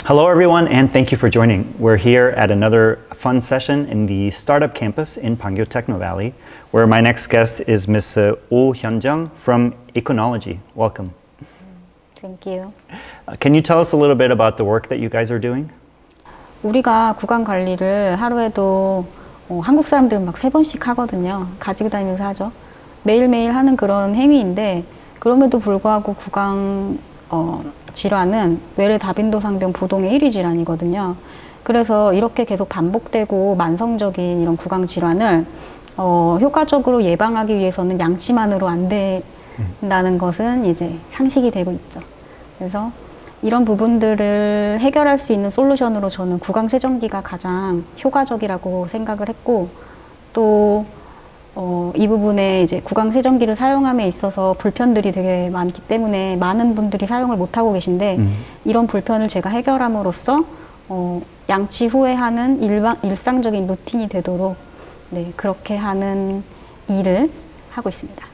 Hello everyone, and thank you for joining. We're here at another fun session in the Startup Campus in Pangyo Techno Valley, where my next guest is Ms. Oh Hyun-jung from Econology. Welcome. Thank you. Can you tell us a little bit about the work that you guys are doing? 우리가 구강 관리를 하루에도 한국 사람들은 막 3번씩 하거든요. 가지고 다니면서 하죠. 매일매일 하는 그런 행위인데 그럼에도 불구하고 구강 질환은 외래 다빈도상병 부동의 1위 질환이거든요. 그래서 이렇게 계속 반복되고 만성적인 이런 구강 질환을 효과적으로 예방하기 위해서는 양치만으로 안 된다는 것은 이제 상식이 되고 있죠. 그래서 이런 부분들을 해결할 수 있는 솔루션으로 저는 구강 세정기가 가장 효과적이라고 생각을 했고, 또 이 부분에 이제 구강 세정기를 사용함에 있어서 불편들이 되게 많기 때문에 많은 분들이 사용을 못 하고 계신데 이런 불편을 제가 해결함으로써 양치 후에 하는 일상적인 루틴이 되도록 그렇게 하는 일을 하고 있습니다.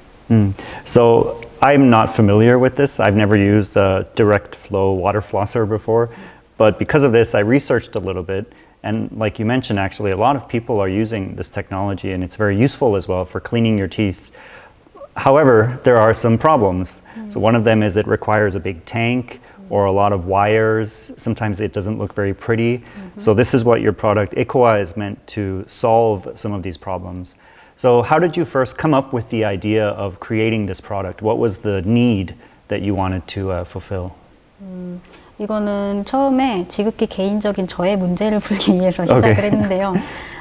So I'm not familiar with this. I've never used a direct flow water flosser before, but because of this, I researched a little bit. And like you mentioned, actually, a lot of people are using this technology, and it's very useful as well for cleaning your teeth. However, there are some problems. So one of them is it requires a big tank or a lot of wires. Sometimes it doesn't look very pretty. So this is what your product, Ecoa, is meant to solve some of these problems. So how did you first come up with the idea of creating this product? What was the need that you wanted to fulfill? 이거는 처음에 지극히 개인적인 저의 문제를 풀기 위해서 시작을 했는데요.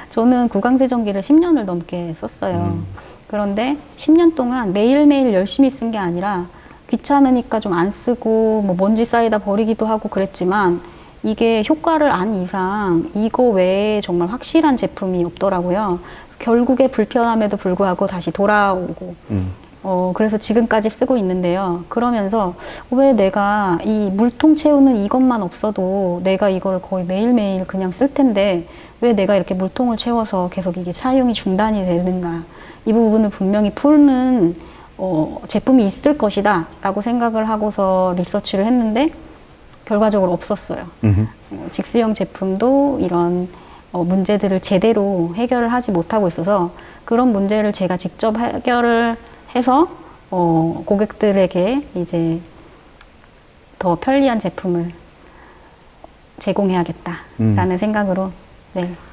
저는 구강세정기를 10년을 넘게 썼어요. 그런데 10년 동안 매일매일 열심히 쓴 게 아니라 귀찮으니까 좀 안 쓰고 뭐 먼지 쌓이다 버리기도 하고 그랬지만 이게 효과를 안 이상 이거 외에 정말 확실한 제품이 없더라고요. 결국에 불편함에도 불구하고 다시 돌아오고 그래서 지금까지 쓰고 있는데요. 그러면서 왜 내가 이 물통 채우는 이것만 없어도 내가 이걸 거의 매일매일 그냥 쓸 텐데 왜 내가 이렇게 물통을 채워서 계속 이게 사용이 중단이 되는가, 이 부분을 분명히 푸는 제품이 있을 것이다 라고 생각을 하고서 리서치를 했는데 결과적으로 없었어요. 직수형 제품도 이런 문제들을 제대로 해결을 하지 못하고 있어서 그런 문제를 제가 직접 해결을 해서 고객들에게 이제 더 편리한 제품을 제공해야겠다라는 생각으로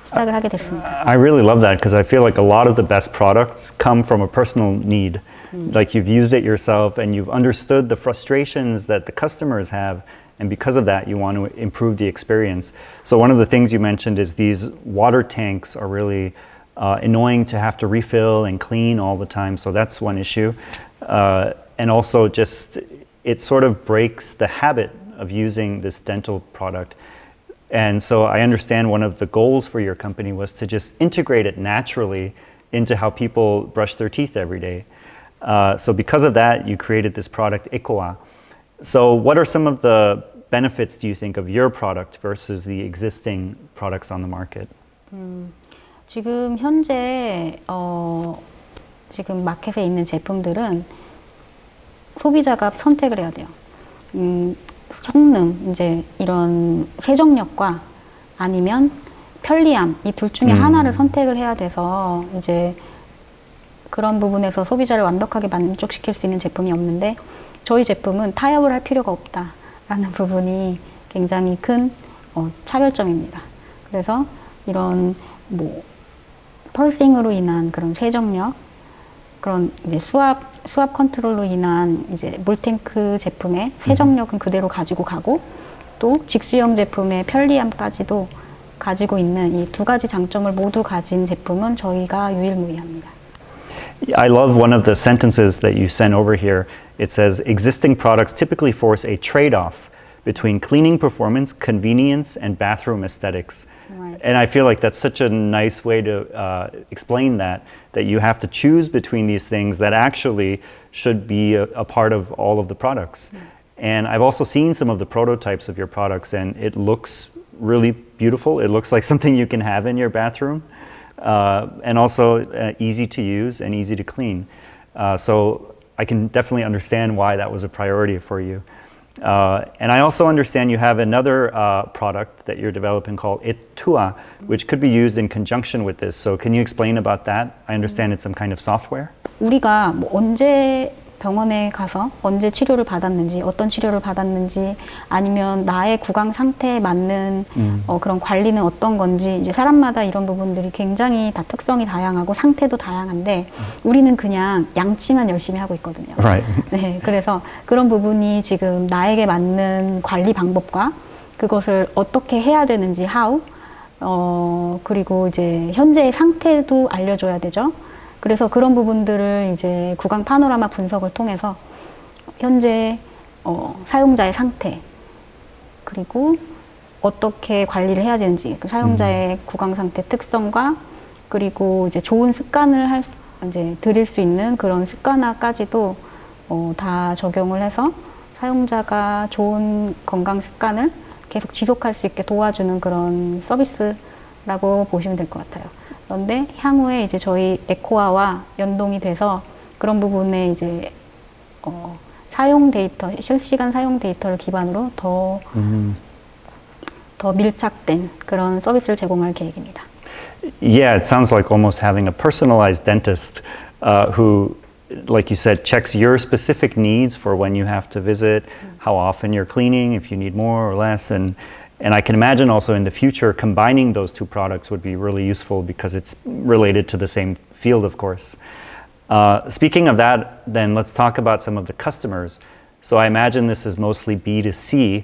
시작을 하게 됐습니다. I really love that because I feel like a lot of the best products come from a personal need. Like you've used it yourself and you've understood the frustrations that the customers have, and because of that you want to improve the experience. So one of the things you mentioned is these water tanks are really annoying to have to refill and clean all the time, so that's one issue. And also just it sort of breaks the habit of using this dental product. And so I understand one of the goals for your company was to just integrate it naturally into how people brush their teeth every day. So because of that, you created this product, Ecoa. So what are some of the benefits, do you think, of your product versus the existing products on the market? 지금 현재 지금 마켓에 있는 제품들은 소비자가 선택을 해야 돼요. 성능, 이제 이런 세정력과 아니면 편리함, 이 둘 중에 하나를 선택을 해야 돼서 이제 그런 부분에서 소비자를 완벽하게 만족시킬 수 있는 제품이 없는데 저희 제품은 타협을 할 필요가 없다라는 부분이 굉장히 큰 차별점입니다. 그래서 이런 뭐 펄싱으로 인한 그런 세정력, 그런 이제 수압 컨트롤로 인한 이제 물탱크 제품의 세정력은 그대로 가지고 가고 또 직수형 제품의 편리함까지도 가지고 있는 이 두 가지 장점을 모두 가진 제품은 저희가 유일무이합니다. I love one of the sentences that you sent over here. It says, existing products typically force a trade-off between cleaning performance, convenience, and bathroom aesthetics. Right. And I feel like that's such a nice way to explain that you have to choose between these things that actually should be a part of all of the products. And I've also seen some of the prototypes of your products, and it looks really beautiful. It looks like something you can have in your bathroom. And also easy to use and easy to clean. So I can definitely understand why that was a priority for you. And I also understand you have another product that you're developing called Etua, which could be used in conjunction with this. So can you explain about that? I understand it's some kind of software. 우리가 뭐 언제 병원에 가서 언제 치료를 받았는지, 어떤 치료를 받았는지, 아니면 나의 구강 상태에 맞는 그런 관리는 어떤 건지, 이제 사람마다 이런 부분들이 굉장히 다 특성이 다양하고 상태도 다양한데, 우리는 그냥 양치만 열심히 하고 있거든요. Right. 네, 그래서 그런 부분이 지금 나에게 맞는 관리 방법과 그것을 어떻게 해야 되는지, how, 그리고 이제 현재의 상태도 알려줘야 되죠. 그래서 그런 부분들을 이제 구강 파노라마 분석을 통해서 현재 사용자의 상태, 그리고 어떻게 관리를 해야 되는지, 그 사용자의 구강 상태 특성과 그리고 이제 좋은 습관을 이제 들일 수 있는 그런 습관화까지도 다 적용을 해서 사용자가 좋은 건강 습관을 계속 지속할 수 있게 도와주는 그런 서비스라고 보시면 될 것 같아요. 그런데 향후에 이제 저희 에코아와 연동이 돼서 그런 부분에 이제 사용 데이터, 실시간 사용 데이터를 기반으로 더 밀착된 그런 서비스를 제공할 계획입니다. Yeah, it sounds like almost having a personalized dentist who, like you said, checks your specific needs for when you have to visit, how often you're cleaning, if you need more or less. And I can imagine also in the future combining those two products would be really useful because it's related to the same field, of course. Speaking of that, then let's talk about some of the customers. So I imagine this is mostly B2C,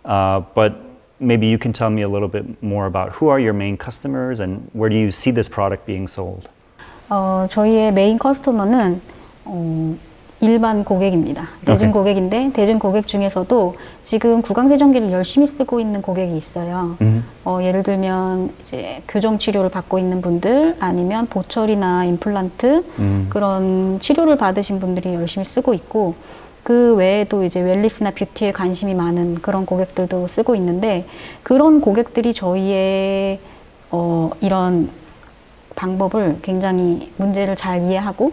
but maybe you can tell me a little bit more about who are your main customers and where do you see this product being sold? 저희의 메인 커스터머는 일반 고객입니다. 대중 고객인데 대중 고객 중에서도 지금 구강세정기를 열심히 쓰고 있는 고객이 있어요. 예를 들면 이제 교정 치료를 받고 있는 분들, 아니면 보철이나 임플란트 그런 치료를 받으신 분들이 열심히 쓰고 있고, 그 외에도 이제 웰니스나 뷰티에 관심이 많은 그런 고객들도 쓰고 있는데, 그런 고객들이 저희의 이런 방법을 굉장히 문제를 잘 이해하고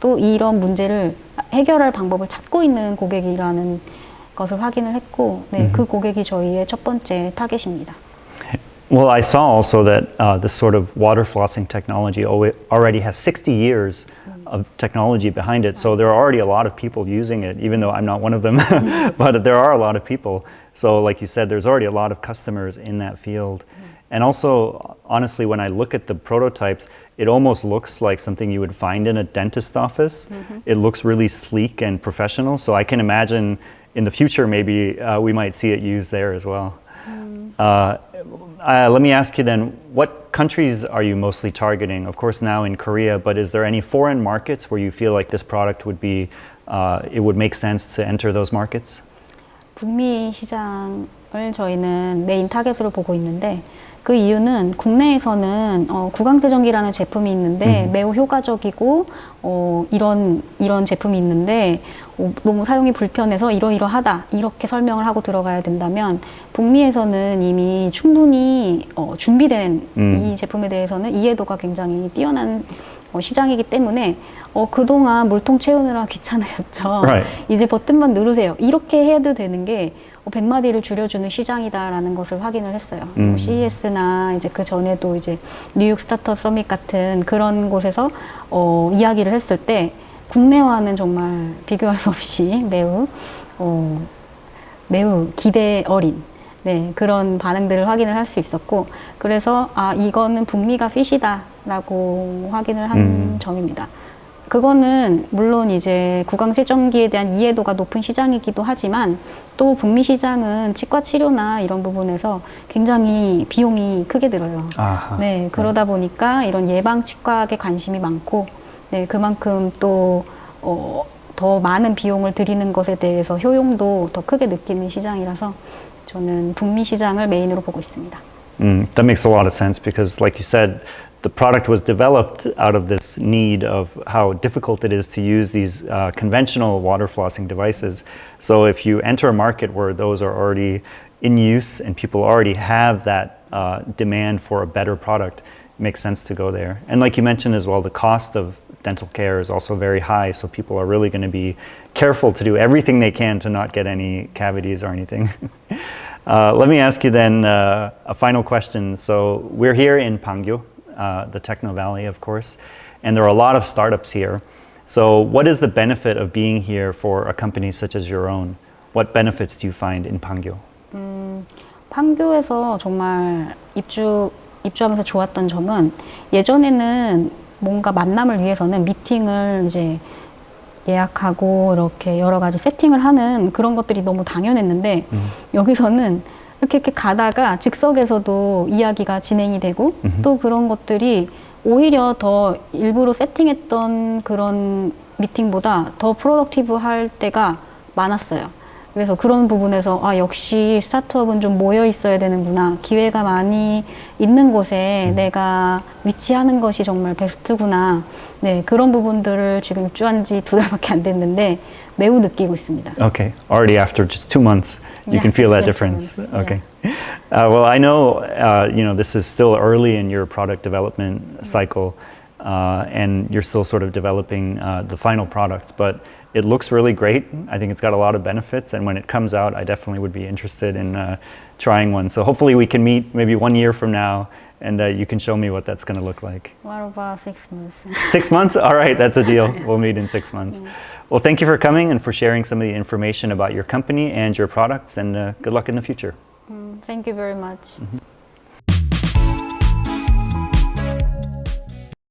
또 이런 문제를 해결할 방법을 찾고 있는 고객이라는 것을 확인을 했고, 네, 그 고객이 저희의 첫 번째 타겟입니다. Well, I saw also that this sort of water flossing technology already has 60 years of technology behind it. So there are already a lot of people using it, even though I'm not one of them, but there are a lot of people. So like you said, there's already a lot of customers in that field. And also, honestly, when I look at the prototypes, it almost looks like something you would find in a dentist office. It looks really sleek and professional. So I can imagine in the future, maybe we might see it used there as well. Let me ask you then, what countries are you mostly targeting? Of course, now in Korea, but is there any foreign markets where you feel like this product would be, it would make sense to enter those markets? 북미 시장을 저희는 메인 타겟으로 보고 있는데, 그 이유는 국내에서는 구강세정기라는 제품이 있는데 매우 효과적이고 이런 제품이 있는데 너무 사용이 불편해서 이러이러하다 이렇게 설명을 하고 들어가야 된다면, 북미에서는 이미 충분히 준비된 이 제품에 대해서는 이해도가 굉장히 뛰어난 시장이기 때문에 그동안 물통 채우느라 귀찮으셨죠. Right. 이제 버튼만 누르세요. 이렇게 해도 되는 게 100마디를 줄여주는 시장이다라는 것을 확인을 했어요. CES나 이제 그 전에도 이제 뉴욕 스타트업 서밋 같은 그런 곳에서 이야기를 했을 때 국내와는 정말 비교할 수 없이 매우 기대 어린 그런 반응들을 확인을 할 수 있었고, 그래서 이거는 북미가 핏이다라고 확인을 한 점입니다. 그거는 물론 이제 구강세정기에 대한 이해도가 높은 시장이기도 하지만, 또 북미 시장은 치과 치료나 이런 부분에서 굉장히 비용이 크게 들어요. 아하. 네, 그러다 보니까 이런 예방 치과학에 관심이 많고, 네, 그만큼 또 더 많은 비용을 들이는 것에 대해서 효용도 더 크게 느끼는 시장이라서 저는 북미 시장을 메인으로 보고 있습니다. That makes a lot of sense because, like you said, the product was developed out of this need of how difficult it is to use these conventional water flossing devices. So if you enter a market where those are already in use and people already have that demand for a better product, it makes sense to go there. And like you mentioned as well, the cost of dental care is also very high, so people are really going to be careful to do everything they can to not get any cavities or anything. Let me ask you then a final question. So we're here in Pangyo, the Techno Valley, of course, and there are a lot of startups here. So what is the benefit of being here for a company such as your own? What benefits do you find in Pangyo? 판교에서 정말 입주하면서 좋았던 점은 예전에는 뭔가 만남을 위해서는 미팅을 이제 예약하고 이렇게 여러 가지 세팅을 하는 그런 것들이 너무 당연했는데 여기서는 이렇게 가다가 즉석에서도 이야기가 진행이 되고 또 그런 것들이 오히려 더 일부러 세팅했던 그런 미팅보다 더 프로덕티브 할 때가 많았어요. 그래서 그런 부분에서 역시 스타트업은 좀 모여 있어야 되는구나. 기회가 많이 있는 곳에 내가 위치하는 것이 정말 베스트구나. 네, 그런 부분들을 지금 입주한 지 2달밖에 안 됐는데 매우 느끼고 있습니다. Okay, already after just 2 months, you can feel that difference. Okay. Well, I know, this is still early in your product development cycle, and you're still sort of developing the final product, but it looks really great. I think it's got a lot of benefits, and when it comes out, I definitely would be interested in trying one. So hopefully we can meet maybe 1 year from now, and you can show me what that's going to look like. What about 6 months? 6 months? All right, that's a deal. We'll meet in 6 months. Well, thank you for coming and for sharing some of the information about your company and your products, and good luck in the future. Thank you very much.